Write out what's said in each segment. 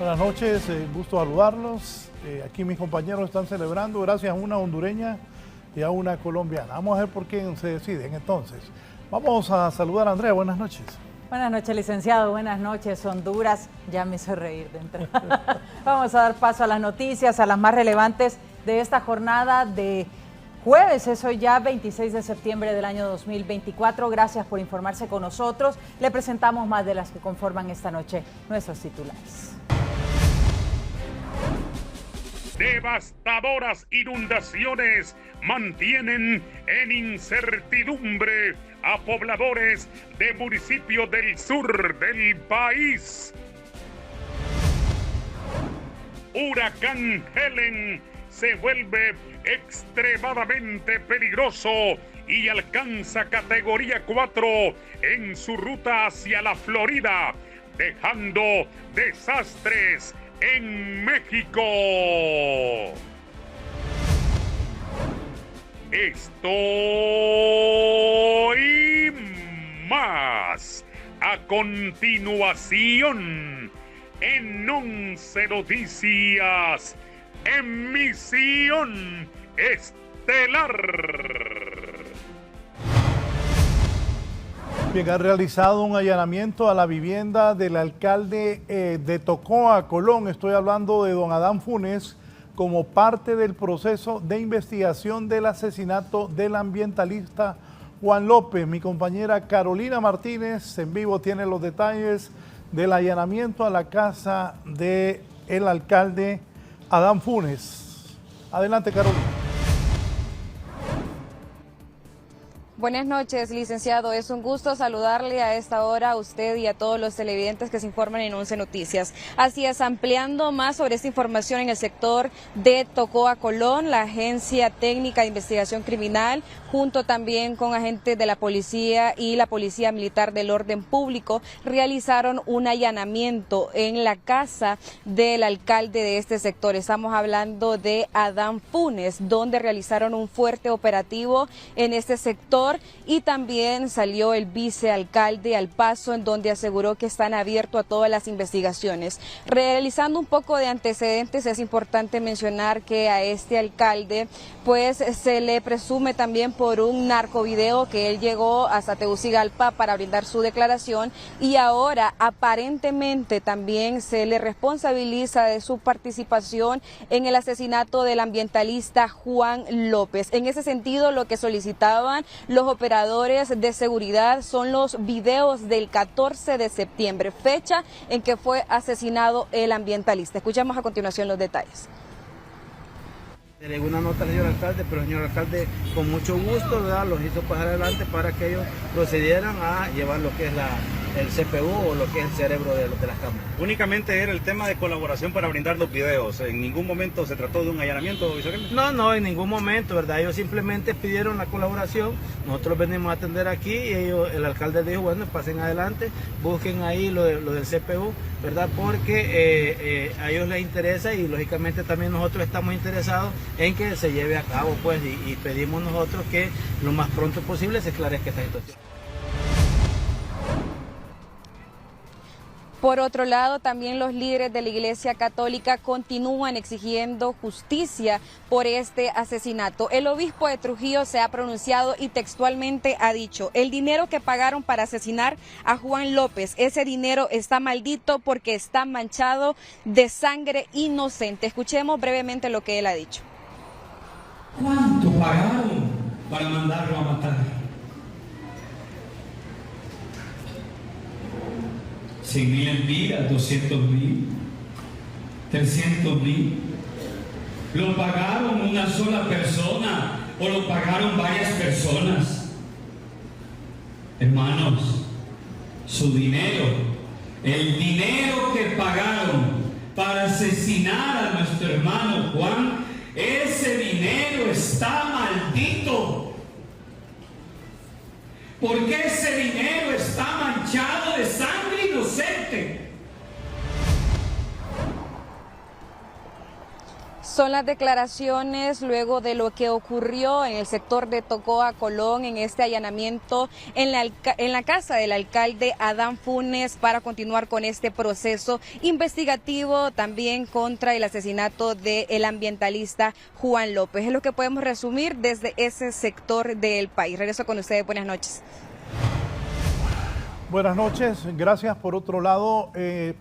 Buenas noches, gusto saludarlos. Aquí mis compañeros están celebrando gracias a una hondureña y a una colombiana. Vamos a ver por quién se deciden entonces. Vamos a saludar a Andrea, buenas noches. Buenas noches, licenciado. Buenas noches, Honduras. Ya me hizo reír de entrada. Vamos a dar paso a las noticias, a las más relevantes de esta jornada de jueves. Es hoy ya 26 de septiembre del año 2024. Gracias por informarse con nosotros. Le presentamos más de las que conforman esta noche nuestros titulares. Devastadoras inundaciones mantienen en incertidumbre a pobladores de municipios del sur del país. Huracán Helen se vuelve extremadamente peligroso y alcanza categoría 4 en su ruta hacia la Florida, dejando desastres en México. Esto y más a continuación en 11 Noticias, emisión estelar. Bien, ha realizado un allanamiento a la vivienda del alcalde de Tocoa, Colón. Estoy hablando de don Adán Funes, como parte del proceso de investigación del asesinato del ambientalista Juan López. Mi compañera Carolina Martínez en vivo tiene los detalles del allanamiento a la casa del alcalde Adán Funes. Adelante, Carolina. Buenas noches, licenciado. Es un gusto saludarle a esta hora a usted y a todos los televidentes que se informan en 11 Noticias. Así es, ampliando más sobre esta información en el sector de Tocoa, Colón, la Agencia Técnica de Investigación Criminal, junto también con agentes de la policía y la Policía Militar del Orden Público, realizaron un allanamiento en la casa del alcalde de este sector. Estamos hablando de Adán Funes, donde realizaron un fuerte operativo en este sector. Y también salió el vicealcalde al paso, en donde aseguró que están abiertos a todas las investigaciones. Realizando un poco de antecedentes, es importante mencionar que a este alcalde pues se le presume también por un narcovideo que él llegó hasta Tegucigalpa para brindar su declaración, y ahora aparentemente también se le responsabiliza de su participación en el asesinato del ambientalista Juan López. En ese sentido, lo que solicitaban los operadores de seguridad son los videos del 14 de septiembre, fecha en que fue asesinado el ambientalista. Escuchamos a continuación los detalles. Le una nota al señor alcalde, pero el señor alcalde con mucho gusto, ¿verdad?, los hizo pasar adelante para que ellos procedieran a llevar lo que es el CPU o lo que es el cerebro de las cámaras. Únicamente era el tema de colaboración para brindar los videos. ¿En ningún momento se trató de un allanamiento, vicealcalde? No, en ningún momento, ¿verdad? Ellos simplemente pidieron la colaboración. Nosotros venimos a atender aquí y el alcalde dijo, bueno, pasen adelante, busquen ahí lo del CPU, ¿verdad? Porque a ellos les interesa y lógicamente también nosotros estamos interesados en que se lleve a cabo, pues, y pedimos nosotros que lo más pronto posible se esclarezca esta situación. Por otro lado, también los líderes de la Iglesia Católica continúan exigiendo justicia por este asesinato. El obispo de Trujillo se ha pronunciado y textualmente ha dicho: el dinero que pagaron para asesinar a Juan López, ese dinero está maldito porque está manchado de sangre inocente. Escuchemos brevemente lo que él ha dicho. ¿Cuánto pagaron para mandarlo a matar? 100.000 empiras, 200.000, 300.000. ¿Lo pagaron una sola persona o lo pagaron varias personas? Hermanos, su dinero, el dinero que pagaron para asesinar a nuestro hermano Juan, ese dinero está maldito. Porque ese dinero está manchado de sangre inocente. Son las declaraciones luego de lo que ocurrió en el sector de Tocoa, Colón, en este allanamiento en la casa del alcalde Adán Funes para continuar con este proceso investigativo también contra el asesinato del ambientalista Juan López. Es lo que podemos resumir desde ese sector del país. Regreso con ustedes. Buenas noches. Buenas noches. Gracias. Por otro lado,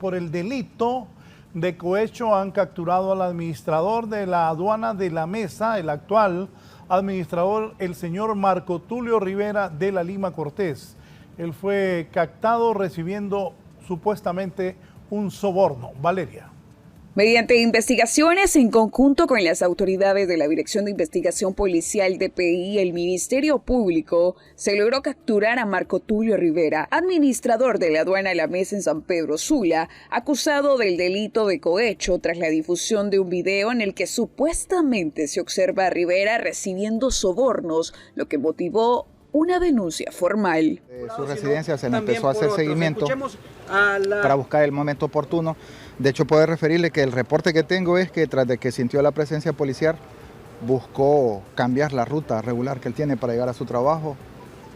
por el delito de cohecho han capturado al administrador de la aduana de La Mesa, el actual administrador, el señor Marco Tulio Rivera de la Lima Cortés. Él fue captado recibiendo supuestamente un soborno. Valeria. Mediante investigaciones en conjunto con las autoridades de la Dirección de Investigación Policial DPI y el Ministerio Público, se logró capturar a Marco Tulio Rivera, administrador de la aduana de La Mesa en San Pedro Sula, acusado del delito de cohecho tras la difusión de un video en el que supuestamente se observa a Rivera recibiendo sobornos, lo que motivó una denuncia formal. De su residencia se le empezó a hacer seguimiento para buscar el momento oportuno. De hecho, puedo referirle que el reporte que tengo es que tras de que sintió la presencia policial, buscó cambiar la ruta regular que él tiene para llegar a su trabajo.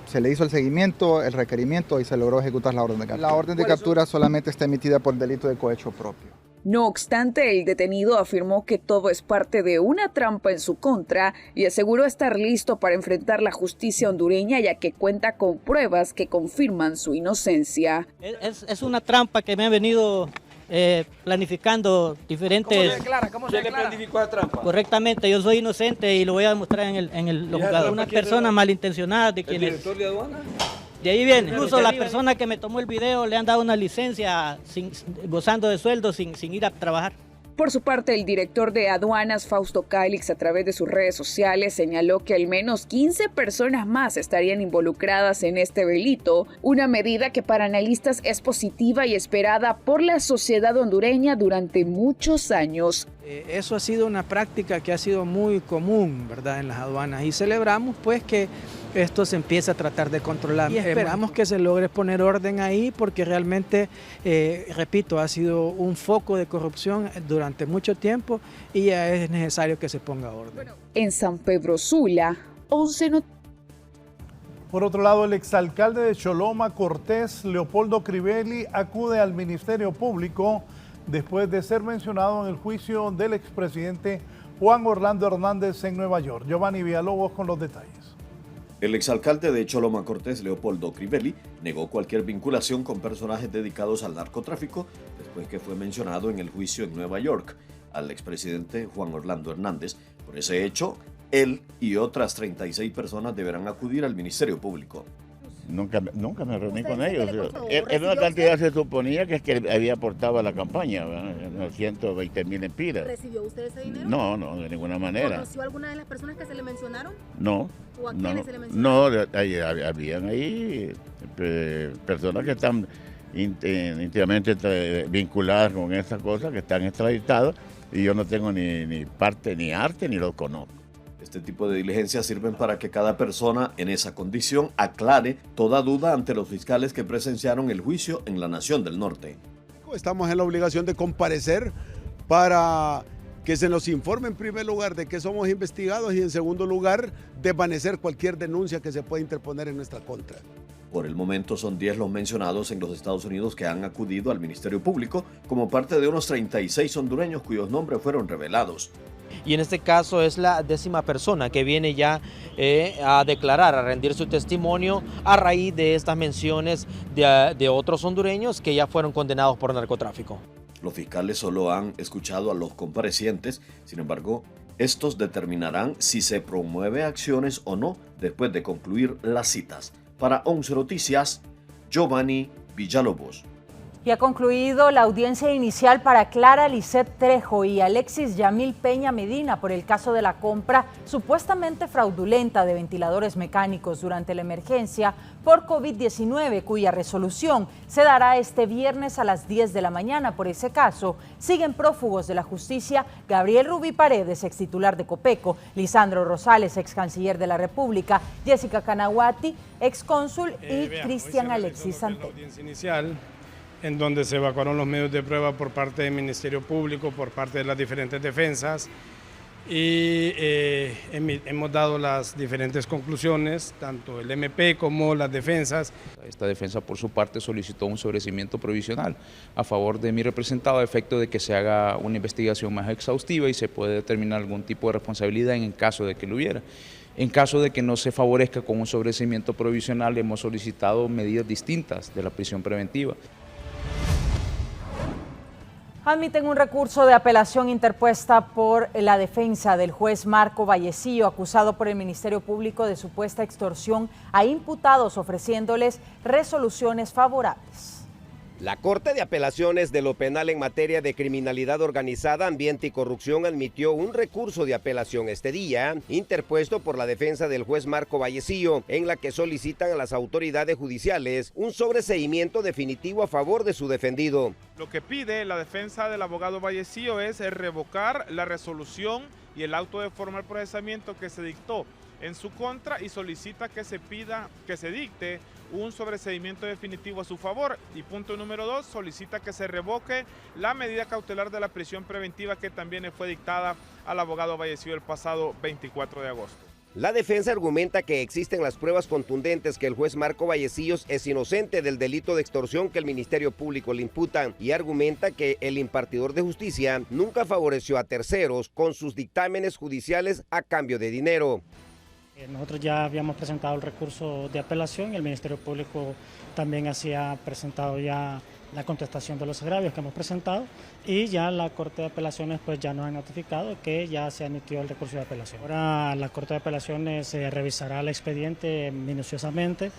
Se le hizo el seguimiento, el requerimiento y se logró ejecutar la orden de captura. La orden de captura solamente está emitida por delito de cohecho propio. No obstante, el detenido afirmó que todo es parte de una trampa en su contra y aseguró estar listo para enfrentar la justicia hondureña, ya que cuenta con pruebas que confirman su inocencia. Es una trampa que me han venido planificando diferentes... ¿Cómo se declara? ¿Le planificó la trampa? Correctamente, yo soy inocente y lo voy a demostrar en el juzgado. Unas personas malintencionadas de quienes... ¿El director de aduana? De ahí viene. Incluso la persona que me tomó el video le han dado una licencia gozando de sueldo sin ir a trabajar. Por su parte, el director de aduanas, Fausto Cálix, a través de sus redes sociales, señaló que al menos 15 personas más estarían involucradas en este delito, una medida que para analistas es positiva y esperada por la sociedad hondureña durante muchos años. Eso ha sido una práctica que ha sido muy común, ¿verdad?, en las aduanas, y celebramos pues que esto se empiece a tratar de controlar. Y esperamos que se logre poner orden ahí porque realmente, repito, ha sido un foco de corrupción durante mucho tiempo y ya es necesario que se ponga orden. En San Pedro Sula, 11 noticias. Por otro lado, el exalcalde de Choloma, Cortés, Leopoldo Crivelli, acude al Ministerio Público después de ser mencionado en el juicio del expresidente Juan Orlando Hernández en Nueva York. Giovanni Villalobos con los detalles. El exalcalde de Choloma Cortés, Leopoldo Crivelli, negó cualquier vinculación con personajes dedicados al narcotráfico después que fue mencionado en el juicio en Nueva York al expresidente Juan Orlando Hernández. Por ese hecho, él y otras 36 personas deberán acudir al Ministerio Público. Nunca me reuní con ellos. Era una cantidad, se suponía que había aportado a la campaña, unos 120.000 empiras. ¿Recibió usted ese dinero? No, de ninguna manera. ¿Conoció alguna de las personas que se le mencionaron? No. ¿O a quiénes se le mencionaron? No, habían ahí personas que están íntimamente vinculadas con esa cosa, que están extraditados, y yo no tengo ni parte, ni arte, ni los conozco. Este tipo de diligencias sirven para que cada persona en esa condición aclare toda duda ante los fiscales que presenciaron el juicio en la Nación del Norte. Estamos en la obligación de comparecer para que se nos informe en primer lugar de que somos investigados y en segundo lugar desvanecer cualquier denuncia que se pueda interponer en nuestra contra. Por el momento son 10 los mencionados en los Estados Unidos que han acudido al Ministerio Público como parte de unos 36 hondureños cuyos nombres fueron revelados. Y en este caso es la 10ª persona que viene ya a declarar, a rendir su testimonio a raíz de estas menciones de otros hondureños que ya fueron condenados por narcotráfico. Los fiscales solo han escuchado a los comparecientes, sin embargo, estos determinarán si se promueve acciones o no después de concluir las citas. Para 11 Noticias, Giovanni Villalobos. Y ha concluido la audiencia inicial para Clara Lisset Trejo y Alexis Yamil Peña Medina por el caso de la compra supuestamente fraudulenta de ventiladores mecánicos durante la emergencia por COVID-19, cuya resolución se dará este viernes a las 10 de la mañana. Por ese caso, siguen prófugos de la justicia Gabriel Rubí Paredes, ex titular de Copeco, Lisandro Rosales, ex canciller de la República, Jessica Canaguati, ex cónsul y Cristian Alexis Santé. En donde se evacuaron los medios de prueba por parte del Ministerio Público, por parte de las diferentes defensas, y hemos dado las diferentes conclusiones, tanto el MP como las defensas. Esta defensa por su parte solicitó un sobreseimiento provisional a favor de mi representado a efecto de que se haga una investigación más exhaustiva y se pueda determinar algún tipo de responsabilidad en el caso de que lo hubiera. En caso de que no se favorezca con un sobreseimiento provisional, hemos solicitado medidas distintas de la prisión preventiva. Admiten un recurso de apelación interpuesta por la defensa del juez Marco Vallecillo, acusado por el Ministerio Público de supuesta extorsión a imputados, ofreciéndoles resoluciones favorables. La Corte de Apelaciones de lo Penal en materia de criminalidad organizada, ambiente y corrupción admitió un recurso de apelación este día, interpuesto por la defensa del juez Marco Vallecillo, en la que solicitan a las autoridades judiciales un sobreseimiento definitivo a favor de su defendido. Lo que pide la defensa del abogado Vallecillo es revocar la resolución y el auto de formal procesamiento que se dictó en su contra y solicita que se dicte un sobreseimiento definitivo a su favor. Y punto número 2, solicita que se revoque la medida cautelar de la prisión preventiva que también fue dictada al abogado Vallecillo el pasado 24 de agosto. La defensa argumenta que existen las pruebas contundentes que el juez Marco Vallecillo es inocente del delito de extorsión que el Ministerio Público le imputa y argumenta que el impartidor de justicia nunca favoreció a terceros con sus dictámenes judiciales a cambio de dinero. Nosotros ya habíamos presentado el recurso de apelación y el Ministerio Público también ha presentado ya la contestación de los agravios que hemos presentado y ya la Corte de Apelaciones pues ya nos ha notificado que ya se admitió el recurso de apelación. Ahora la Corte de Apelaciones revisará el expediente minuciosamente,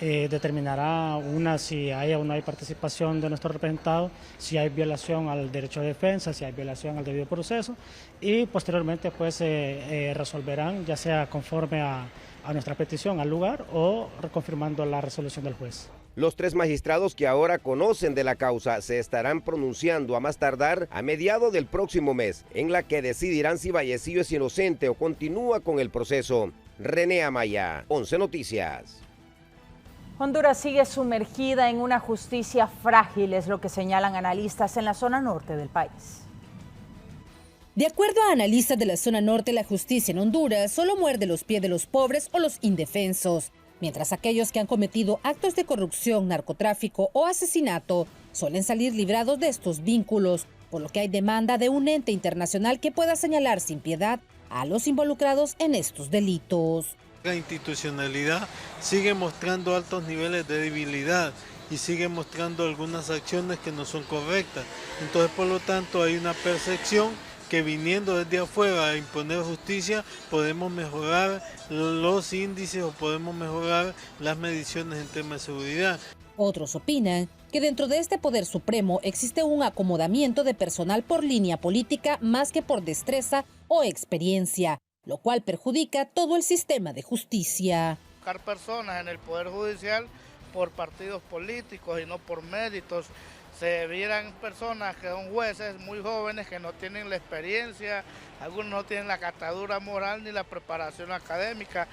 determinará si hay o no hay participación de nuestro representado, si hay violación al derecho de defensa, si hay violación al debido proceso y posteriormente pues resolverán ya sea conforme a nuestra petición al lugar o reconfirmando la resolución del juez. Los 3 magistrados que ahora conocen de la causa se estarán pronunciando a más tardar a mediados del próximo mes, en la que decidirán si Vallecillo es inocente o continúa con el proceso. René Amaya, 11 Noticias. Honduras sigue sumergida en una justicia frágil, es lo que señalan analistas en la zona norte del país. De acuerdo a analistas de la zona norte, la justicia en Honduras solo muerde los pies de los pobres o los indefensos, mientras aquellos que han cometido actos de corrupción, narcotráfico o asesinato suelen salir librados de estos vínculos, por lo que hay demanda de un ente internacional que pueda señalar sin piedad a los involucrados en estos delitos. La institucionalidad sigue mostrando altos niveles de debilidad y sigue mostrando algunas acciones que no son correctas. Entonces, por lo tanto, hay una percepción que viniendo desde afuera a imponer justicia podemos mejorar los índices o podemos mejorar las mediciones en temas de seguridad. Otros opinan que dentro de este poder supremo existe un acomodamiento de personal por línea política más que por destreza o experiencia, lo cual perjudica todo el sistema de justicia. Buscar personas en el poder judicial por partidos políticos y no por méritos. Se vieran personas que son jueces muy jóvenes que no tienen la experiencia, algunos no tienen la catadura moral ni la preparación académica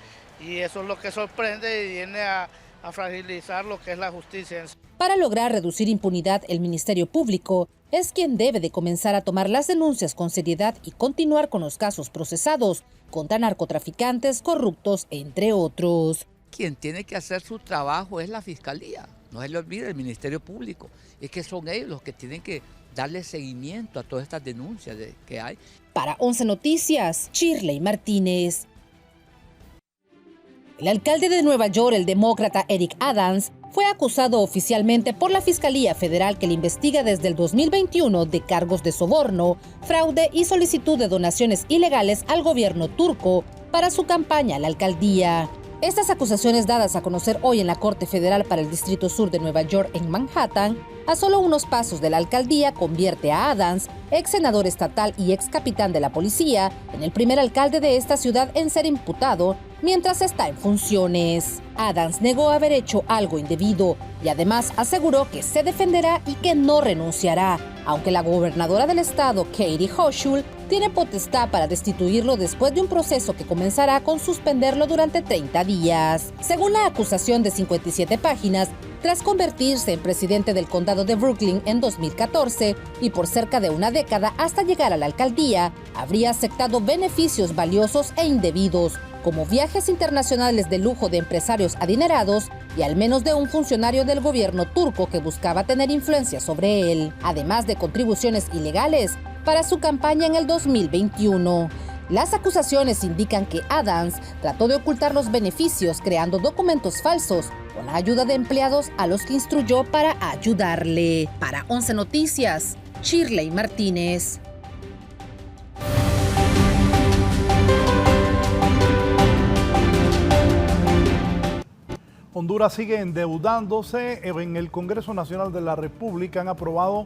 y eso es lo que sorprende y viene a fragilizar lo que es la justicia. Para lograr reducir impunidad, el Ministerio Público es quien debe de comenzar a tomar las denuncias con seriedad y continuar con los casos procesados contra narcotraficantes, corruptos, entre otros. Quien tiene que hacer su trabajo es la Fiscalía. No se le olvide el Ministerio Público, es que son ellos los que tienen que darle seguimiento a todas estas denuncias que hay. Para 11 Noticias, Shirley Martínez. El alcalde de Nueva York, el demócrata Eric Adams, fue acusado oficialmente por la Fiscalía Federal que le investiga desde el 2021 de cargos de soborno, fraude y solicitud de donaciones ilegales al gobierno turco para su campaña a la alcaldía. Estas acusaciones dadas a conocer hoy en la Corte Federal para el Distrito Sur de Nueva York en Manhattan, a solo unos pasos de la alcaldía, convierte a Adams, ex senador estatal y ex capitán de la policía, en el primer alcalde de esta ciudad en ser imputado mientras está en funciones. Adams negó haber hecho algo indebido y además aseguró que se defenderá y que no renunciará, aunque la gobernadora del estado, Katie Hochul, tiene potestad para destituirlo después de un proceso que comenzará con suspenderlo durante 30 días. Según la acusación de 57 páginas, Tras convertirse en presidente del condado de Brooklyn en 2014 y por cerca de una década hasta llegar a la alcaldía, habría aceptado beneficios valiosos e indebidos, como viajes internacionales de lujo de empresarios adinerados y al menos de un funcionario del gobierno turco que buscaba tener influencia sobre él, además de contribuciones ilegales para su campaña en el 2021. Las acusaciones indican que Adams trató de ocultar los beneficios creando documentos falsos con la ayuda de empleados a los que instruyó para ayudarle. Para 11 Noticias, Shirley Martínez. Honduras sigue endeudándose. En el Congreso Nacional de la República han aprobado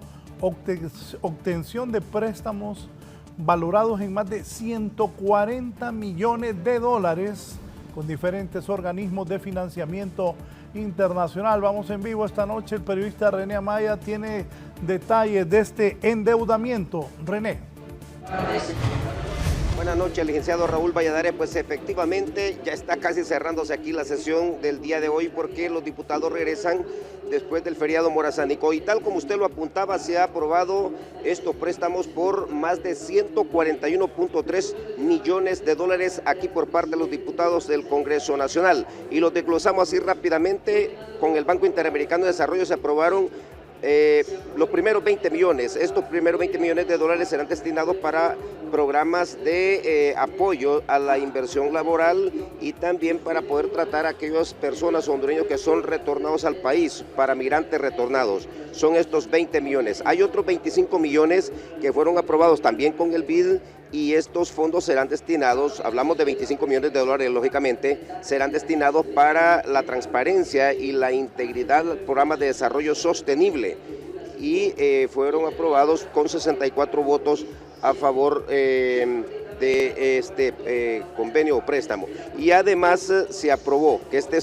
obtención de préstamos valorados en más de 140 millones de dólares con diferentes organismos de financiamiento internacional. Vamos en vivo esta noche. El periodista René Amaya tiene detalles de este endeudamiento. René. Buenas noches, licenciado Raúl Valladares. Pues efectivamente ya está casi cerrándose aquí la sesión del día de hoy porque los diputados regresan después del feriado morazánico. Y tal como usted lo apuntaba, se ha aprobado estos préstamos por más de 141.3 millones de dólares aquí por parte de los diputados del Congreso Nacional. Y los desglosamos así rápidamente. Con el Banco Interamericano de Desarrollo se aprobaron los primeros 20 millones. Estos primeros 20 millones de dólares serán destinados para programas de apoyo a la inversión laboral y también para poder tratar a aquellas personas hondureños que son retornados al país, para migrantes retornados. Son estos 20 millones. Hay otros 25 millones que fueron aprobados también con el BID y estos fondos serán destinados, hablamos de 25 millones de dólares lógicamente, serán destinados para la transparencia y la integridad del programa de desarrollo sostenible y fueron aprobados con 64 votos a favor de este convenio o préstamo. Y además se aprobó que este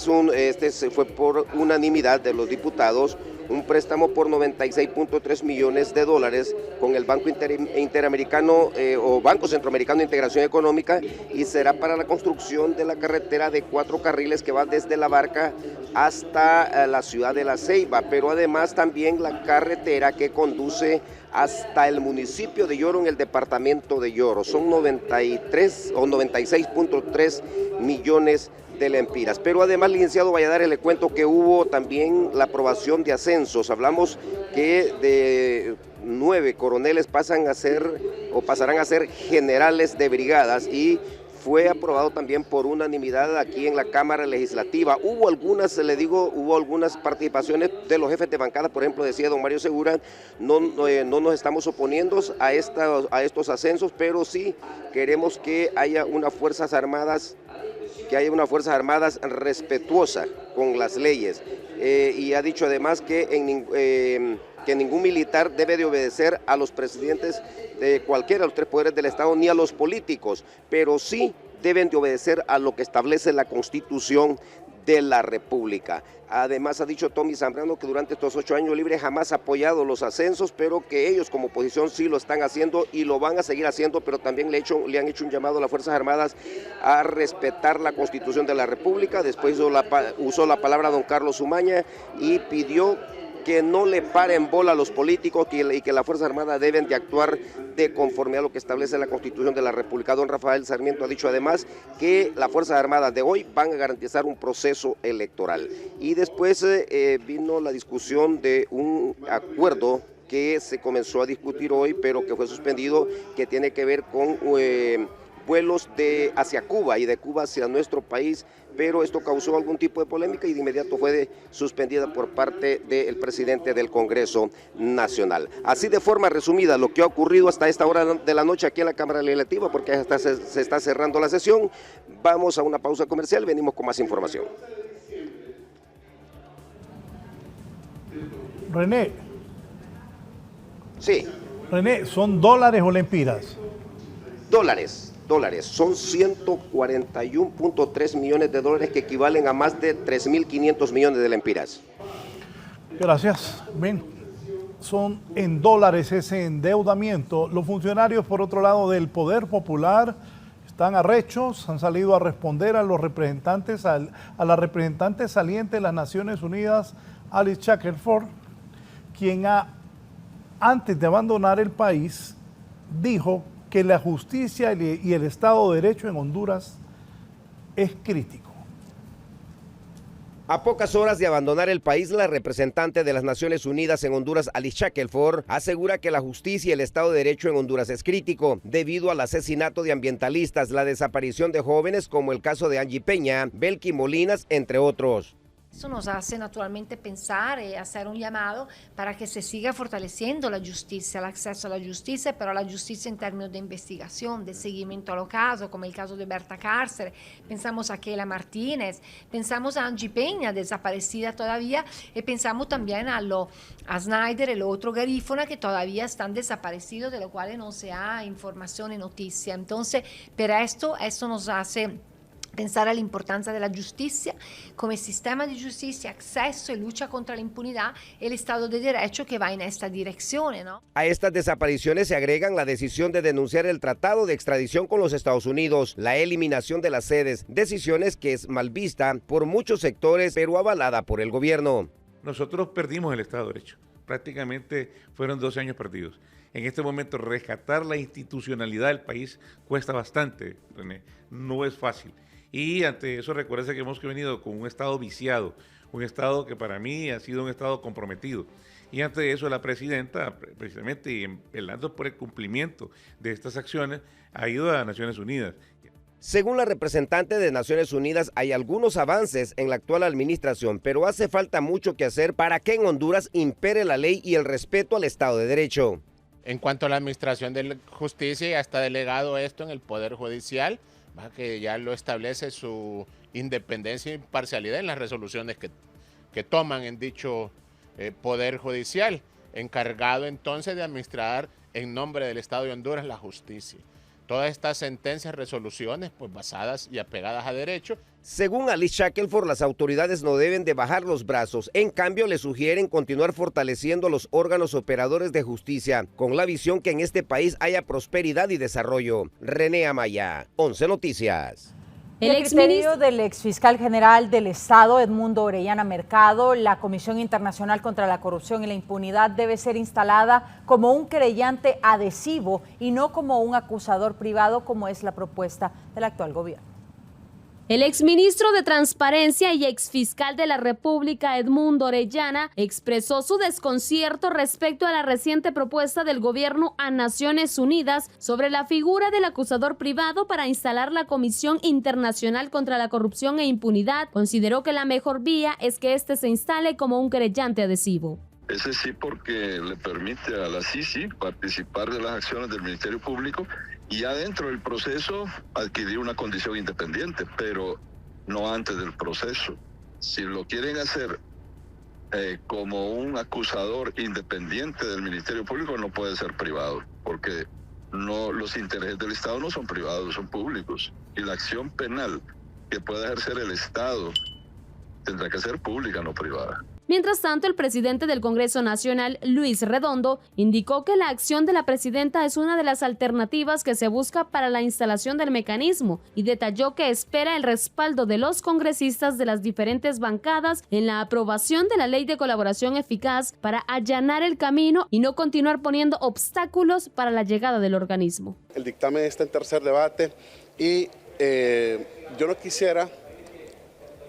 fue por unanimidad de los diputados, un préstamo por 96.3 millones de dólares con el Banco Interamericano o Banco Centroamericano de Integración Económica y será para la construcción de la carretera de 4 carriles que va desde La Barca hasta la ciudad de La Ceiba, pero además también la carretera que conduce hasta el municipio de Yoro en el departamento de Yoro. Son 93 o 96.3 millones de lempiras. Pero además, licenciado Valladares, le cuento que hubo también la aprobación de ascensos. Hablamos que de 9 coroneles pasarán a ser generales de brigadas y fue aprobado también por unanimidad aquí en la Cámara Legislativa. Hubo algunas participaciones de los jefes de bancada, por ejemplo, decía don Mario Segura, no nos estamos oponiendo a estos ascensos, pero sí queremos que haya unas Fuerzas Armadas respetuosa con las leyes. Y ha dicho además que ningún militar debe de obedecer a los presidentes de cualquiera de los 3 poderes del Estado ni a los políticos, pero sí deben de obedecer a lo que establece la Constitución de la República. Además ha dicho Tommy Zambrano que durante estos 8 años libres jamás ha apoyado los ascensos, pero que ellos como oposición sí lo están haciendo y lo van a seguir haciendo, pero también le han hecho un llamado a las Fuerzas Armadas a respetar la Constitución de la República. Después usó la palabra don Carlos Umaña y pidió que no le paren bola a los políticos y que las Fuerzas Armadas deben de actuar de conforme a lo que establece la Constitución de la República. Don Rafael Sarmiento ha dicho además que las Fuerzas Armadas de hoy van a garantizar un proceso electoral. Y después vino la discusión de un acuerdo que se comenzó a discutir hoy, pero que fue suspendido, que tiene que ver con vuelos hacia Cuba y de Cuba hacia nuestro país, pero esto causó algún tipo de polémica y de inmediato fue suspendida por parte del presidente del Congreso Nacional. Así de forma resumida lo que ha ocurrido hasta esta hora de la noche aquí en la Cámara Legislativa, porque hasta se está cerrando la sesión. Vamos a una pausa comercial, venimos con más información. René. Sí. René, ¿son dólares o lempiras? Dólares. Son 141.3 millones de dólares que equivalen a más de 3.500 millones de lempiras. Gracias. Bien, son en dólares ese endeudamiento. Los funcionarios, por otro lado, del Poder Popular están arrechos, han salido a responder a los representantes, a la representante saliente de las Naciones Unidas Alice Shackelford, quien antes de abandonar el país dijo que la justicia y el Estado de Derecho en Honduras es crítico. A pocas horas de abandonar el país, la representante de las Naciones Unidas en Honduras, Alice Shackelford, asegura que la justicia y el Estado de Derecho en Honduras es crítico, debido al asesinato de ambientalistas, la desaparición de jóvenes como el caso de Angie Peña, Belki Molinas, entre otros. Eso nos hace naturalmente pensar y hacer un llamado para que se siga fortaleciendo la justicia, el acceso a la justicia, pero la justicia en términos de investigación, de seguimiento a los casos, como el caso de Berta Cárcer, pensamos a Keila Martínez, pensamos a Angie Peña, desaparecida todavía, y pensamos también a Snyder, el otro garífona, que todavía están desaparecidos, de lo cual no se ha información y noticia. Entonces, pero esto nos hace pensar a la importancia de la justicia como sistema de justicia, acceso y lucha contra la impunidad, el Estado de Derecho que va en esta dirección, ¿no? A estas desapariciones se agregan la decisión de denunciar el tratado de extradición con los Estados Unidos, la eliminación de las sedes, decisiones que es mal vista por muchos sectores, pero avalada por el gobierno. Nosotros perdimos el Estado de Derecho, prácticamente fueron 12 años perdidos. En este momento rescatar la institucionalidad del país cuesta bastante, René, no es fácil. Y ante eso recuerda que hemos venido con un Estado viciado, un Estado que para mí ha sido un Estado comprometido. Y ante eso la presidenta, precisamente velando por el cumplimiento de estas acciones, ha ido a Naciones Unidas. Según la representante de Naciones Unidas, hay algunos avances en la actual administración, pero hace falta mucho que hacer para que en Honduras impere la ley y el respeto al Estado de Derecho. En cuanto a la administración de la justicia, ya está delegado esto en el Poder Judicial, que ya lo establece su independencia e imparcialidad en las resoluciones que toman en dicho Poder Judicial, encargado entonces de administrar en nombre del Estado de Honduras la justicia. Todas estas sentencias, resoluciones, pues basadas y apegadas a derecho. Según Alice Shackelford, las autoridades no deben de bajar los brazos. En cambio, le sugieren continuar fortaleciendo los órganos operadores de justicia, con la visión que en este país haya prosperidad y desarrollo. René Amaya, 11 Noticias. El criterio del exfiscal general del Estado, Edmundo Orellana Mercado, la Comisión Internacional contra la Corrupción y la Impunidad debe ser instalada como un querellante adhesivo y no como un acusador privado, como es la propuesta del actual gobierno. El exministro de Transparencia y exfiscal de la República, Edmundo Orellana, expresó su desconcierto respecto a la reciente propuesta del gobierno a Naciones Unidas sobre la figura del acusador privado para instalar la Comisión Internacional contra la Corrupción e Impunidad. Consideró que la mejor vía es que este se instale como un querellante adhesivo. Ese sí, porque le permite a la CICI participar de las acciones del Ministerio Público y ya dentro del proceso adquirir una condición independiente, pero no antes del proceso. Si lo quieren hacer como un acusador independiente del Ministerio Público, no puede ser privado, porque los intereses del Estado no son privados, son públicos. Y la acción penal que pueda ejercer el Estado tendrá que ser pública, no privada. Mientras tanto, el presidente del Congreso Nacional, Luis Redondo, indicó que la acción de la presidenta es una de las alternativas que se busca para la instalación del mecanismo y detalló que espera el respaldo de los congresistas de las diferentes bancadas en la aprobación de la Ley de Colaboración Eficaz para allanar el camino y no continuar poniendo obstáculos para la llegada del organismo. El dictamen está en tercer debate y yo no quisiera,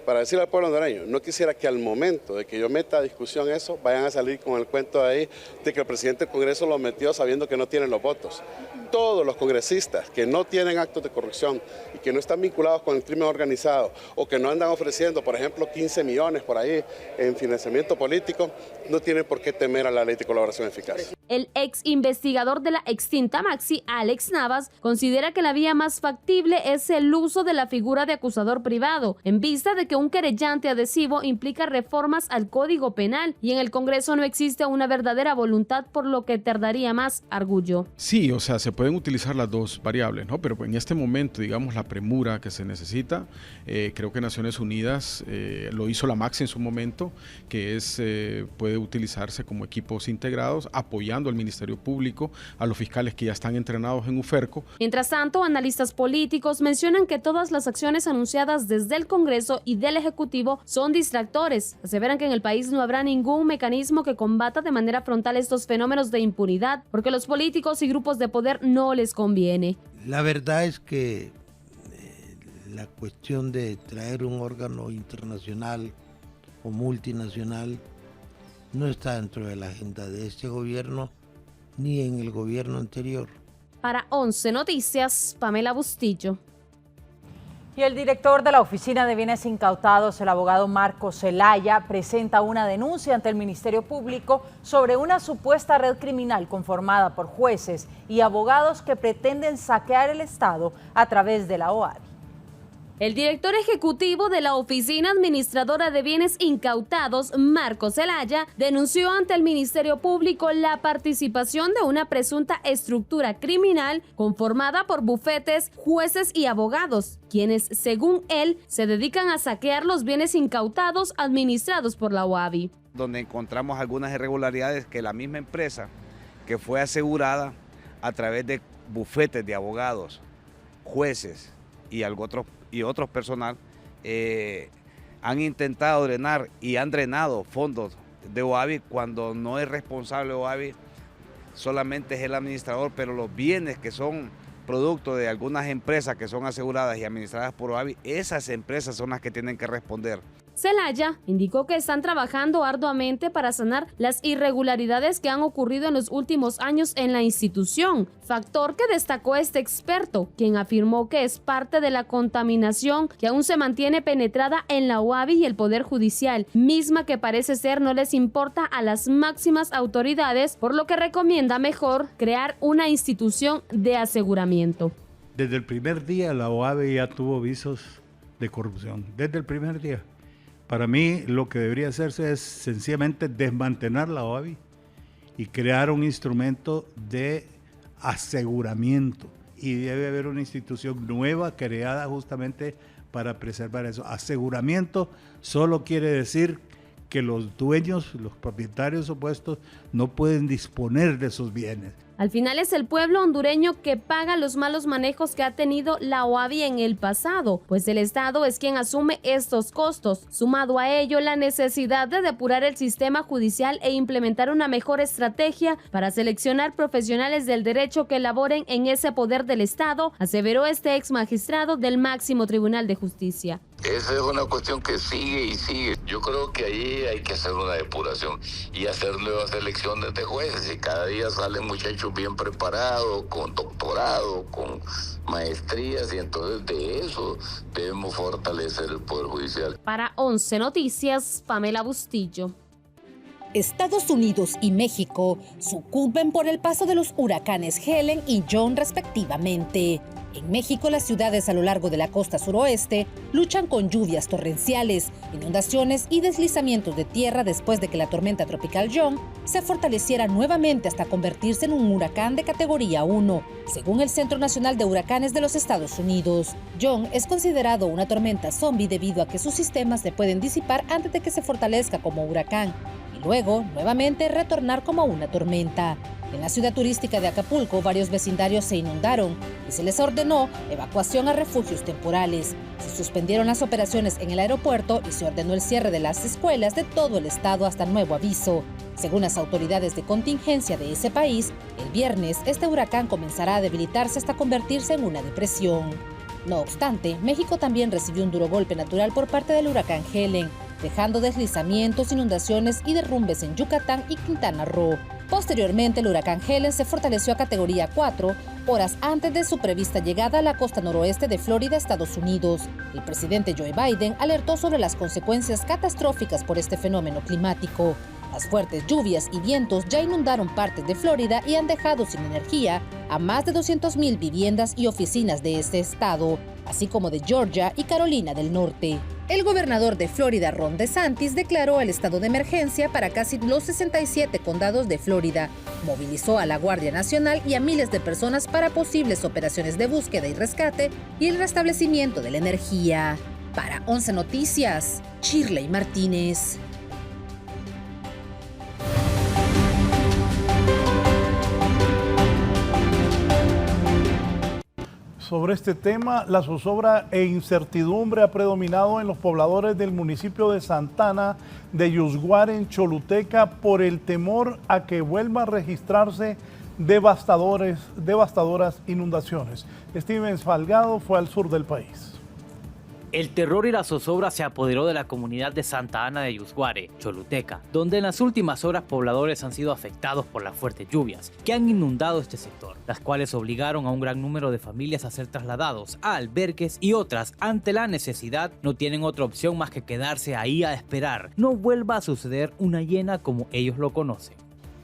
para decirle al pueblo hondureño, no quisiera que al momento de que yo meta a discusión eso, vayan a salir con el cuento de ahí de que el presidente del Congreso lo metió sabiendo que no tienen los votos. Todos los congresistas que no tienen actos de corrupción y que no están vinculados con el crimen organizado o que no andan ofreciendo, por ejemplo, 15 millones por ahí en financiamiento político, no tienen por qué temer a la Ley de Colaboración Eficaz. El ex investigador de la extinta Maxi, Alex Navas, considera que la vía más factible es el uso de la figura de acusador privado, en vista de que un querellante adhesivo implica reformas al Código Penal y en el Congreso no existe una verdadera voluntad, por lo que tardaría más. Argulló. Sí, o sea, se pueden utilizar las dos variables, ¿no? Pero en este momento, digamos, la premura que se necesita, creo que Naciones Unidas lo hizo la Maxi en su momento, que es puede utilizarse como equipos integrados, apoyando apoyando al Ministerio Público, a los fiscales que ya están entrenados en UFERCO. Mientras tanto, analistas políticos mencionan que todas las acciones anunciadas desde el Congreso y del Ejecutivo son distractores. Aseveran que en el país no habrá ningún mecanismo que combata de manera frontal estos fenómenos de impunidad, porque los políticos y grupos de poder no les conviene. La verdad es que la cuestión de traer un órgano internacional o multinacional no está dentro de la agenda de este gobierno ni en el gobierno anterior. Para 11 Noticias, Pamela Bustillo. Y el director de la Oficina de Bienes Incautados, el abogado Marco Zelaya, presenta una denuncia ante el Ministerio Público sobre una supuesta red criminal conformada por jueces y abogados que pretenden saquear el Estado a través de la OAVI. El director ejecutivo de la Oficina Administradora de Bienes Incautados, Marco Zelaya, denunció ante el Ministerio Público la participación de una presunta estructura criminal conformada por bufetes, jueces y abogados, quienes, según él, se dedican a saquear los bienes incautados administrados por la OAVI. Donde encontramos algunas irregularidades que la misma empresa, que fue asegurada a través de bufetes de abogados, jueces y otros personal, han intentado drenar y han drenado fondos de OAVI cuando no es responsable OAVI, solamente es el administrador, pero los bienes que son producto de algunas empresas que son aseguradas y administradas por OAVI, esas empresas son las que tienen que responder. Zelaya indicó que están trabajando arduamente para sanar las irregularidades que han ocurrido en los últimos años en la institución, factor que destacó este experto, quien afirmó que es parte de la contaminación que aún se mantiene penetrada en la OAVI y el Poder Judicial, misma que parece ser no les importa a las máximas autoridades, por lo que recomienda mejor crear una institución de aseguramiento. Desde el primer día la OAVI ya tuvo visos de corrupción, desde el primer día. Para mí lo que debería hacerse es sencillamente desmantelar la OAVI y crear un instrumento de aseguramiento. Y debe haber una institución nueva creada justamente para preservar eso. Aseguramiento solo quiere decir que los dueños, los propietarios opuestos, no pueden disponer de sus bienes. Al final es el pueblo hondureño que paga los malos manejos que ha tenido la OAVI en el pasado, pues el Estado es quien asume estos costos. Sumado a ello, la necesidad de depurar el sistema judicial e implementar una mejor estrategia para seleccionar profesionales del derecho que laboren en ese poder del Estado, aseveró este ex magistrado del máximo Tribunal de Justicia. Esa es una cuestión que sigue y sigue. Yo creo que ahí hay que hacer una depuración y hacer nuevas elecciones de jueces. Y cada día salen muchachos bien preparados, con doctorado, con maestrías, y entonces de eso debemos fortalecer el Poder Judicial. Para 11 Noticias, Pamela Bustillo. Estados Unidos y México sucumben por el paso de los huracanes Helen y John respectivamente. En México, las ciudades a lo largo de la costa suroeste luchan con lluvias torrenciales, inundaciones y deslizamientos de tierra después de que la tormenta tropical John se fortaleciera nuevamente hasta convertirse en un huracán de categoría 1, según el Centro Nacional de Huracanes de los Estados Unidos. John es considerado una tormenta zombie debido a que sus sistemas se pueden disipar antes de que se fortalezca como huracán y luego nuevamente retornar como una tormenta. En la ciudad turística de Acapulco, varios vecindarios se inundaron y se les ordenó evacuación a refugios temporales. Se suspendieron las operaciones en el aeropuerto y se ordenó el cierre de las escuelas de todo el estado hasta nuevo aviso. Según las autoridades de contingencia de ese país, el viernes este huracán comenzará a debilitarse hasta convertirse en una depresión. No obstante, México también recibió un duro golpe natural por parte del huracán Helen, dejando deslizamientos, inundaciones y derrumbes en Yucatán y Quintana Roo. Posteriormente, el huracán Helen se fortaleció a categoría 4, horas antes de su prevista llegada a la costa noroeste de Florida, Estados Unidos. El presidente Joe Biden alertó sobre las consecuencias catastróficas por este fenómeno climático. Las fuertes lluvias y vientos ya inundaron partes de Florida y han dejado sin energía a más de 200,000 viviendas y oficinas de este estado, así como de Georgia y Carolina del Norte. El gobernador de Florida, Ron DeSantis, declaró el estado de emergencia para casi los 67 condados de Florida. Movilizó a la Guardia Nacional y a miles de personas para posibles operaciones de búsqueda y rescate y el restablecimiento de la energía. Para 11 Noticias, Shirley Martínez. Sobre este tema, la zozobra e incertidumbre ha predominado en los pobladores del municipio de Santana de Yusguare, en Choluteca, por el temor a que vuelvan a registrarse devastadoras inundaciones. Steven Salgado fue al sur del país. El terror y la zozobra se apoderó de la comunidad de Santa Ana de Yusguare, Choluteca, donde en las últimas horas pobladores han sido afectados por las fuertes lluvias que han inundado este sector, las cuales obligaron a un gran número de familias a ser trasladados a albergues y otras, ante la necesidad, no tienen otra opción más que quedarse ahí a esperar no vuelva a suceder una llena como ellos lo conocen.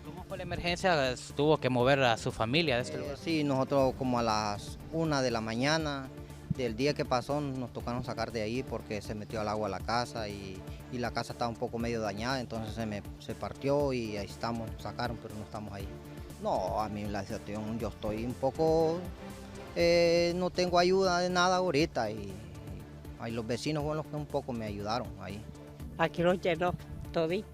¿Cómo fue la emergencia? ¿Tuvo que mover a su familia de este lugar? Sí, nosotros como a las 1 de la mañana del día que pasó nos tocaron sacar de ahí porque se metió al agua a la casa y la casa estaba un poco medio dañada, entonces se partió y ahí estamos, nos sacaron, pero no estamos ahí. No, a mí la situación, yo estoy un poco, no tengo ayuda de nada ahorita y ahí los vecinos fueron los que un poco me ayudaron ahí. Aquí los llenó todito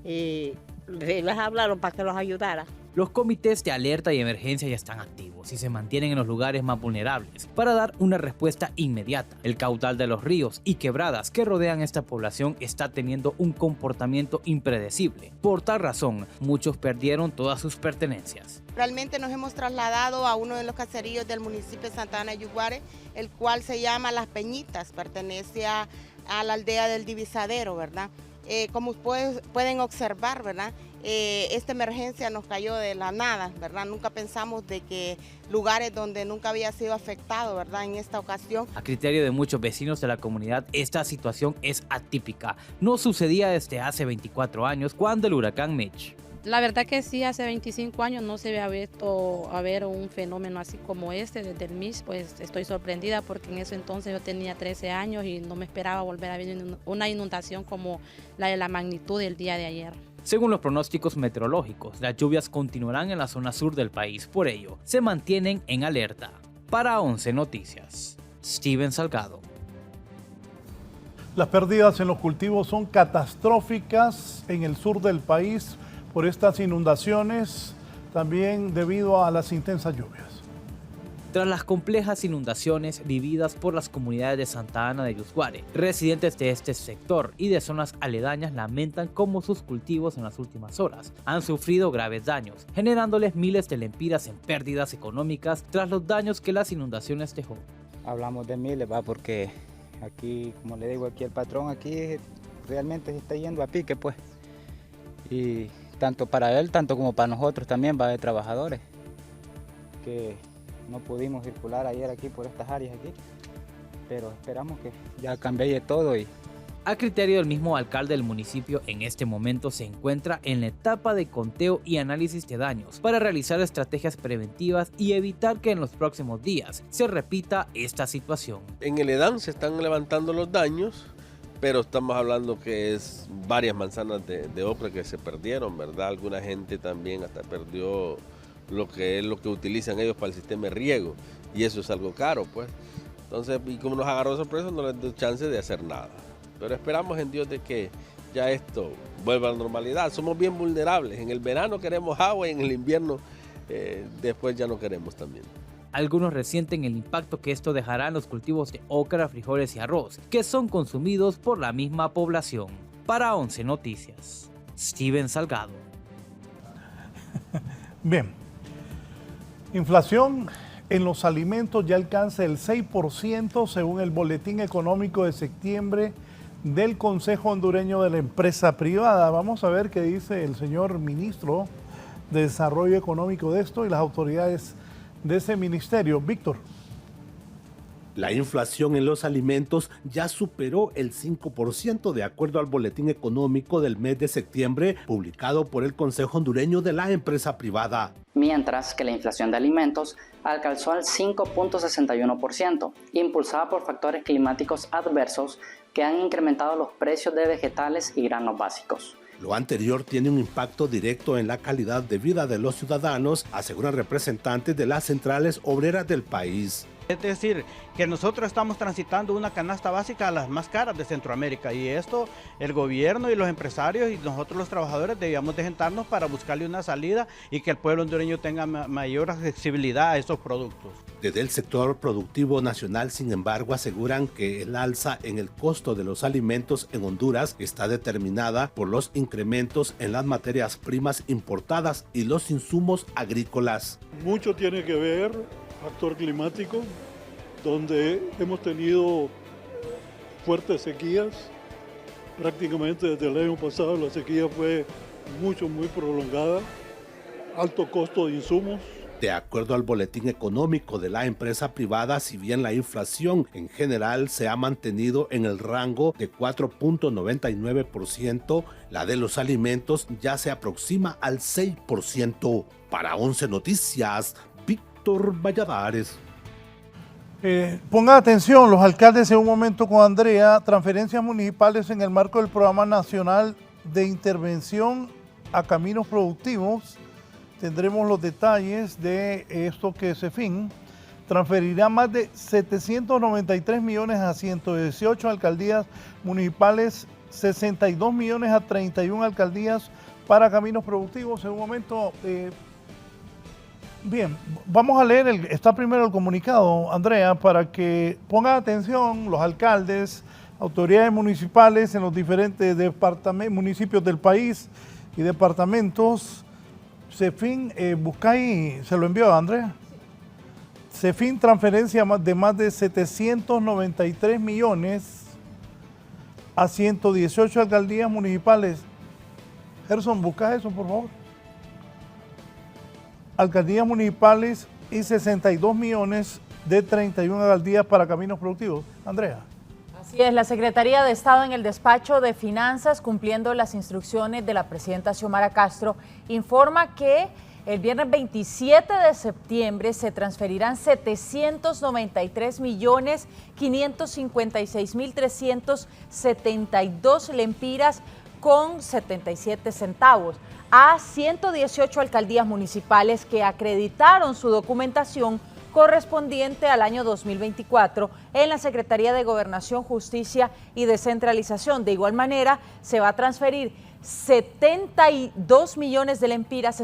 y les hablaron para que los ayudara. Los comités de alerta y emergencia ya están activos y se mantienen en los lugares más vulnerables para dar una respuesta inmediata. El caudal de los ríos y quebradas que rodean esta población está teniendo un comportamiento impredecible. Por tal razón, muchos perdieron todas sus pertenencias. Realmente nos hemos trasladado a uno de los caseríos del municipio de Santa Ana de Yusguare, el cual se llama Las Peñitas, pertenece a la aldea del Divisadero, ¿verdad? Como pueden observar, ¿verdad? Esta emergencia nos cayó de la nada, ¿verdad? Nunca pensamos de que lugares donde nunca había sido afectado, ¿verdad? En esta ocasión. A criterio de muchos vecinos de la comunidad, esta situación es atípica. No sucedía desde hace 24 años cuando el huracán Mitch. La verdad que sí, hace 25 años no se había visto un fenómeno así como este desde el Mitch, pues estoy sorprendida porque en ese entonces yo tenía 13 años y no me esperaba volver a ver una inundación como la de la magnitud del día de ayer. Según los pronósticos meteorológicos, las lluvias continuarán en la zona sur del país, por ello, se mantienen en alerta. Para 11 Noticias, Steven Salgado. Las pérdidas en los cultivos son catastróficas en el sur del país por estas inundaciones, también debido a las intensas lluvias. Tras las complejas inundaciones vividas por las comunidades de Santa Ana de Yusguare, residentes de este sector y de zonas aledañas lamentan cómo sus cultivos en las últimas horas han sufrido graves daños, generándoles miles de lempiras en pérdidas económicas tras los daños que las inundaciones dejó. Hablamos de miles, porque aquí, como le digo aquí al patrón, aquí realmente se está yendo a pique, pues. Y tanto para él, tanto como para nosotros también, de trabajadores, que no pudimos circular ayer aquí por estas áreas aquí, pero esperamos que ya cambie todo. A criterio del mismo alcalde del municipio, en este momento se encuentra en la etapa de conteo y análisis de daños para realizar estrategias preventivas y evitar que en los próximos días se repita esta situación. En el EDAN se están levantando los daños, pero estamos hablando que es varias manzanas de ocra que se perdieron, ¿verdad? Alguna gente también hasta perdió lo que utilizan ellos para el sistema de riego, y eso es algo caro, pues. Entonces, y como nos agarró sorpresa, no les dio chance de hacer nada. Pero esperamos en Dios de que ya esto vuelva a la normalidad. Somos bien vulnerables. En el verano queremos agua y en el invierno después ya no queremos también. Algunos resienten el impacto que esto dejará en los cultivos de ocra, frijoles y arroz, que son consumidos por la misma población. Para 11 Noticias, Steven Salgado. Bien. Inflación en los alimentos ya alcanza el 6% según el Boletín Económico de septiembre del Consejo Hondureño de la Empresa Privada. Vamos a ver qué dice el señor ministro de Desarrollo Económico de esto y las autoridades de ese ministerio. Víctor. La inflación en los alimentos ya superó el 5% de acuerdo al Boletín Económico del mes de septiembre publicado por el Consejo Hondureño de la Empresa Privada. Mientras que la inflación de alimentos alcanzó al 5.61%, impulsada por factores climáticos adversos que han incrementado los precios de vegetales y granos básicos. Lo anterior tiene un impacto directo en la calidad de vida de los ciudadanos, aseguran representantes de las centrales obreras del país. Es decir, que nosotros estamos transitando una canasta básica a las más caras de Centroamérica y esto el gobierno y los empresarios y nosotros los trabajadores debíamos de sentarnos para buscarle una salida y que el pueblo hondureño tenga mayor accesibilidad a estos productos. Desde el sector productivo nacional, sin embargo, aseguran que el alza en el costo de los alimentos en Honduras está determinada por los incrementos en las materias primas importadas y los insumos agrícolas. Mucho tiene que ver factor climático, donde hemos tenido fuertes sequías. Prácticamente desde el año pasado la sequía fue muy prolongada, alto costo de insumos. De acuerdo al boletín económico de la empresa privada, si bien la inflación en general se ha mantenido en el rango de 4.99%, la de los alimentos ya se aproxima al 6%. Para 11 Noticias, Víctor Valladares. Pongan atención, los alcaldes en un momento con Andrea, transferencias municipales en el marco del Programa Nacional de Intervención a Caminos Productivos. Tendremos los detalles de esto que CEFIN transferirá más de 793 millones a 118 alcaldías municipales, 62 millones a 31 alcaldías para caminos productivos. En un momento, bien, vamos a leer, está primero el comunicado, Andrea, para que pongan atención los alcaldes, autoridades municipales en los diferentes municipios del país y departamentos. CEFIN, busca ahí, se lo envió a Andrea. CEFIN transferencia de más de 793 millones a 118 alcaldías municipales. Gerson, busca eso, por favor. Alcaldías municipales y 62 millones de 31 alcaldías para caminos productivos. Andrea. Así es, la Secretaría de Estado en el despacho de Finanzas, cumpliendo las instrucciones de la presidenta Xiomara Castro, informa que el viernes 27 de septiembre se transferirán 793.556.372 lempiras con 77 centavos a 118 alcaldías municipales que acreditaron su documentación correspondiente al año 2024 en la Secretaría de Gobernación, Justicia y Descentralización. De igual manera, se va a transferir 62 millones de lempiras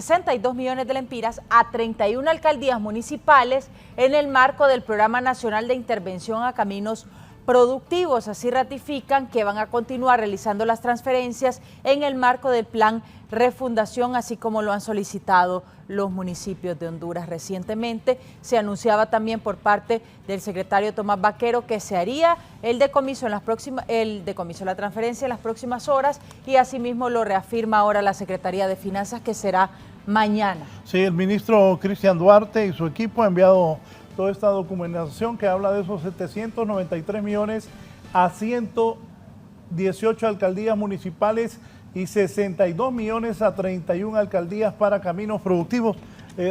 a 31 alcaldías municipales en el marco del Programa Nacional de Intervención a Caminos Productivos. Así ratifican que van a continuar realizando las transferencias en el marco del Plan Refundación, así como lo han solicitado los municipios de Honduras. Recientemente se anunciaba también por parte del secretario Tomás Vaquero que se haría la transferencia en las próximas horas, y asimismo lo reafirma ahora la Secretaría de Finanzas, que será mañana. Sí, el ministro Cristian Duarte y su equipo ha enviado toda esta documentación que habla de esos 793 millones a 118 alcaldías municipales y 62 millones a 31 alcaldías para caminos productivos.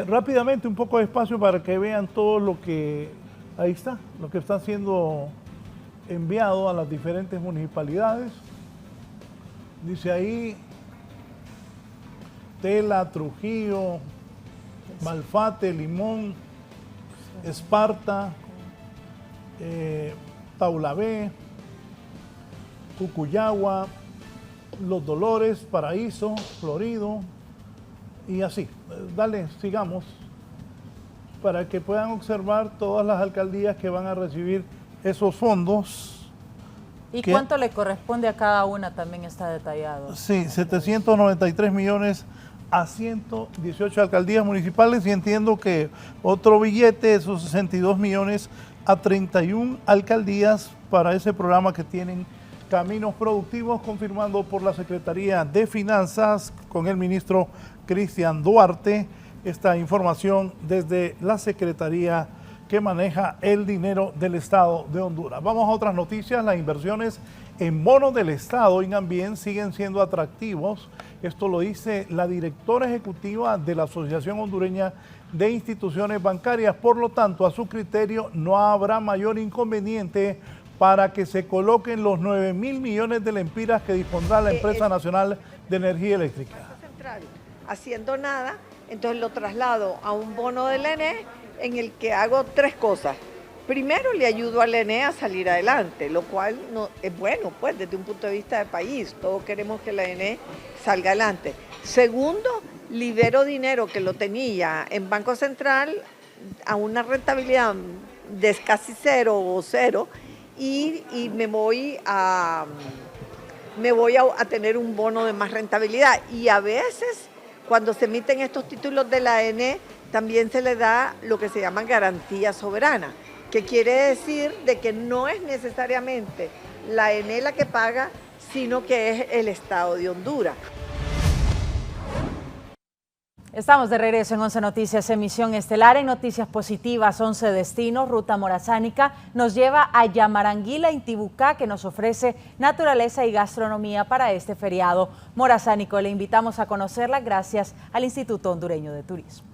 Rápidamente, un poco de espacio para que vean todo lo que, ahí está, lo que está siendo enviado a las diferentes municipalidades. Dice ahí, Tela, Trujillo, Malfate, Limón, Esparta, Taulabé, Cucuyagua, Los Dolores, Paraíso, Florido y así. Dale, sigamos para que puedan observar todas las alcaldías que van a recibir esos fondos. ¿Y cuánto le corresponde a cada una? También está detallado. Sí, 793 millones a 118 alcaldías municipales, y entiendo que otro billete, esos 62 millones a 31 alcaldías para ese programa que tienen Caminos Productivos, confirmando por la Secretaría de Finanzas con el ministro Cristian Duarte esta información desde la Secretaría que maneja el dinero del Estado de Honduras. Vamos a otras noticias. Las inversiones en bonos del Estado, bien, siguen siendo atractivos. Esto lo dice la directora ejecutiva de la Asociación Hondureña de Instituciones Bancarias. Por lo tanto, a su criterio, no habrá mayor inconveniente para que se coloquen los 9.000 millones de lempiras que dispondrá la Empresa Nacional de Energía Eléctrica. Central, haciendo nada, entonces lo traslado a un bono del ENE en el que hago tres cosas. primero le ayudo al ENE a salir adelante, lo cual no, es bueno, pues, desde un punto de vista de país. Todos queremos que la ENE salga adelante. Segundo, libero dinero que lo tenía en Banco Central a una rentabilidad de casi cero o cero y me voy a tener un bono de más rentabilidad. Y a veces, cuando se emiten estos títulos de la ENE, también se le da lo que se llama garantía soberana, que quiere decir de que no es necesariamente la ENE la que paga, sino que es el Estado de Honduras. Estamos de regreso en 11 Noticias, emisión estelar. En noticias positivas, 11 destinos, ruta morazánica nos lleva a Yamaranguila, Intibucá, que nos ofrece naturaleza y gastronomía para este feriado morazánico. Le invitamos a conocerla gracias al Instituto Hondureño de Turismo.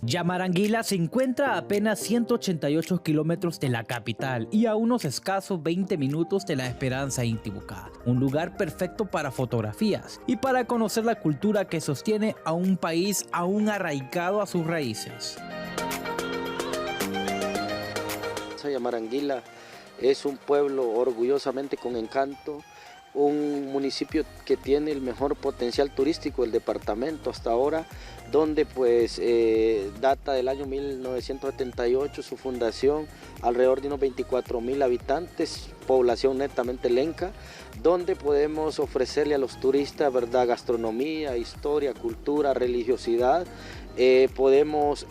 Yamaranguila se encuentra a apenas 188 kilómetros de la capital y a unos escasos 20 minutos de La Esperanza, Intibucá. Un lugar perfecto para fotografías y para conocer la cultura que sostiene a un país aún arraigado a sus raíces. Yamaranguila es un pueblo orgullosamente con encanto, un municipio que tiene el mejor potencial turístico del departamento hasta ahora, donde pues data del año 1978 su fundación, alrededor de unos 24,000 habitantes, población netamente lenca, donde podemos ofrecerle a los turistas, ¿verdad?, gastronomía, historia, cultura, religiosidad, podemos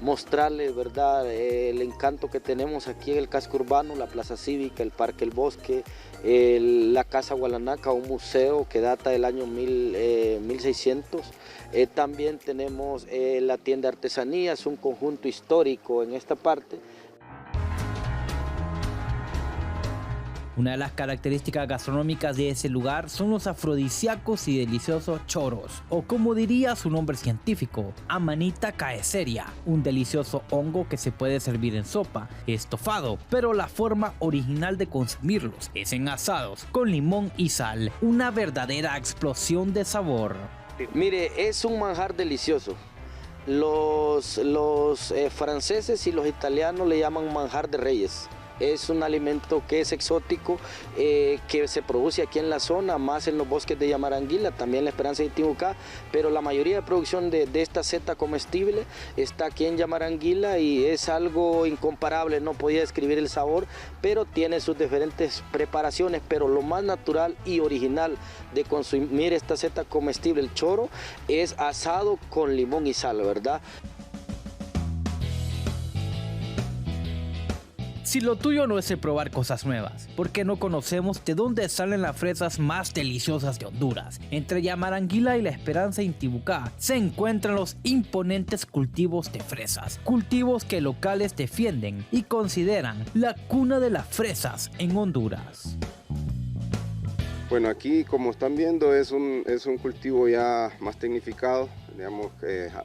mostrarles, ¿verdad?, el encanto que tenemos aquí en el casco urbano, la plaza cívica, el parque El Bosque, la Casa Gualanaca, un museo que data del año 1600. También tenemos la tienda de artesanías, un conjunto histórico en esta parte. Una de las características gastronómicas de ese lugar son los afrodisíacos y deliciosos choros, o como diría su nombre científico, Amanita caeseria, un delicioso hongo que se puede servir en sopa, estofado, pero la forma original de consumirlos es en asados, con limón y sal, una verdadera explosión de sabor. Mire, es un manjar delicioso. Los franceses y los italianos le llaman manjar de reyes. Es un alimento que es exótico, que se produce aquí en la zona, más en los bosques de Yamaranguila, también La Esperanza de Intibucá, pero la mayoría de producción de esta seta comestible está aquí en Yamaranguila y es algo incomparable, no podía describir el sabor, pero tiene sus diferentes preparaciones, pero lo más natural y original de consumir esta seta comestible, el choro, es asado con limón y sal, ¿verdad? Si lo tuyo no es el probar cosas nuevas, ¿por qué no conocemos de dónde salen las fresas más deliciosas de Honduras? Entre Yamaranguila y La Esperanza Intibucá se encuentran los imponentes cultivos de fresas, cultivos que locales defienden y consideran la cuna de las fresas en Honduras. Bueno, aquí como están viendo es un cultivo ya más tecnificado, digamos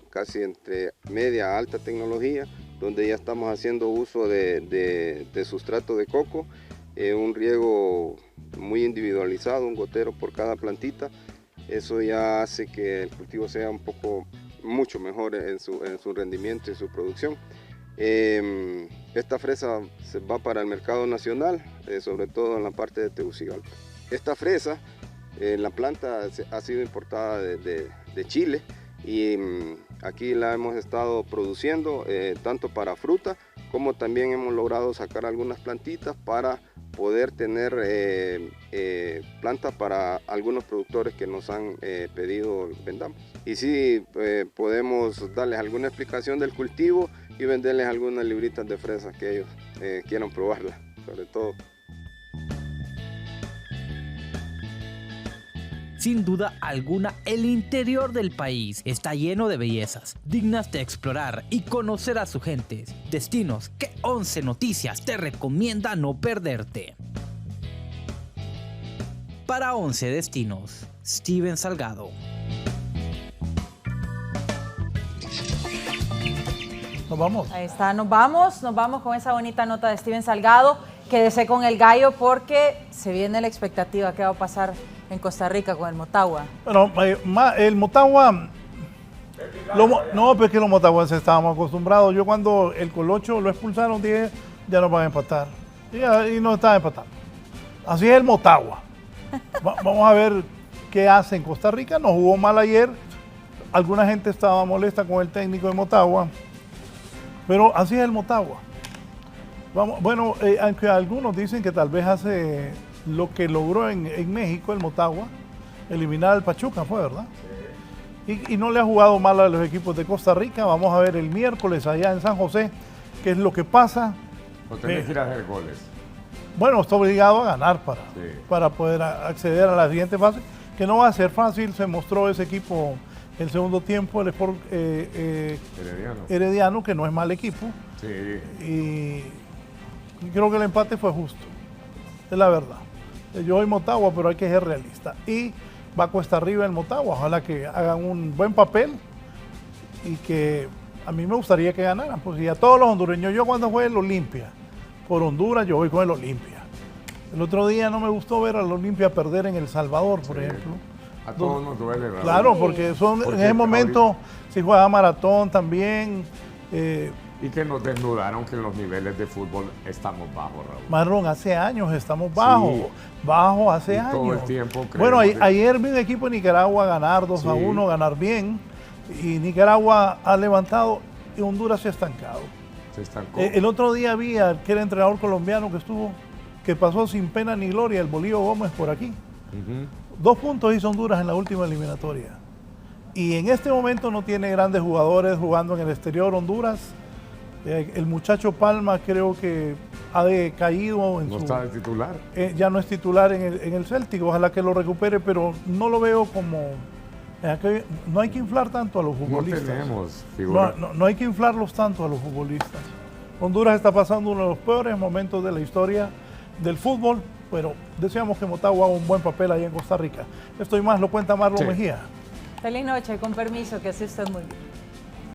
casi entre media a alta tecnología, donde ya estamos haciendo uso de sustrato de coco, un riego muy individualizado, un gotero por cada plantita. Eso ya hace que el cultivo sea mucho mejor en su rendimiento y su producción. Esta fresa se va para el mercado nacional, sobre todo en la parte de Tegucigalpa. Esta fresa, la planta ha sido importada de Chile y aquí la hemos estado produciendo tanto para fruta como también hemos logrado sacar algunas plantitas para poder tener plantas para algunos productores que nos han pedido vendamos. Y sí, podemos darles alguna explicación del cultivo y venderles algunas libritas de fresas que ellos quieran probarlas, sobre todo. Sin duda alguna, el interior del país está lleno de bellezas, dignas de explorar y conocer a sus gentes. Destinos que 11 Noticias te recomienda no perderte. Para 11 Destinos, Steven Salgado. Nos vamos. Ahí está, nos vamos con esa bonita nota de Steven Salgado. Quédese con el gallo porque se viene la expectativa que va a pasar en Costa Rica con el Motagua. Bueno, el Motagua No, pero es que los motahuenses estábamos acostumbrados. Yo cuando el Colocho lo expulsaron dije, ya no van a empatar. Y no están empatando. Así es el Motagua. Vamos a ver qué hace en Costa Rica. Nos jugó mal ayer. Alguna gente estaba molesta con el técnico de Motagua. Pero así es el Motagua. Bueno, aunque algunos dicen que tal vez hace lo que logró en México el Motagua, eliminar al Pachuca, fue, ¿verdad? Y no le ha jugado mal a los equipos de Costa Rica. Vamos a ver el miércoles allá en San José qué es lo que pasa. O tenés que ir a hacer goles. Bueno, está obligado a ganar para poder acceder a la siguiente fase, que no va a ser fácil. Se mostró ese equipo el segundo tiempo, el Sport Herediano, que no es mal equipo. Sí. Y creo que el empate fue justo, es la verdad. Yo soy Motagua, pero hay que ser realista. Y va cuesta arriba el Motagua. Ojalá que hagan un buen papel y que a mí me gustaría que ganaran. Pues y a todos los hondureños, yo cuando juegue el Olimpia por Honduras, yo voy con el Olimpia. El otro día no me gustó ver al Olimpia perder en El Salvador, por ejemplo. A todos nos duele, ¿verdad? Claro, porque en ese momento si juega maratón también. Y que nos desnudaron que en los niveles de fútbol estamos bajos, Raúl. Marlon, hace años estamos bajos. Sí. Bajo hace años. Todo el tiempo. Bueno, ayer vi un equipo de Nicaragua ganar 2-1, ganar bien. Y Nicaragua ha levantado y Honduras se ha estancado. Se estancó. El otro día vi a aquel entrenador colombiano que pasó sin pena ni gloria, el Bolívar Gómez, por aquí. 2 puntos hizo Honduras en la última eliminatoria. Y en este momento no tiene grandes jugadores jugando en el exterior Honduras. El muchacho Palma creo que ha decaído. ¿No está de titular? Ya no es titular en el Celtic, ojalá que lo recupere, pero no lo veo como... No hay que inflar tanto a los futbolistas. No tenemos figuras. No hay que inflarlos tanto a los futbolistas. Honduras está pasando uno de los peores momentos de la historia del fútbol, pero deseamos que Motagua haga un buen papel allá en Costa Rica. Esto y más lo cuenta Marlon Mejía. Feliz noche, con permiso, que así estés muy bien.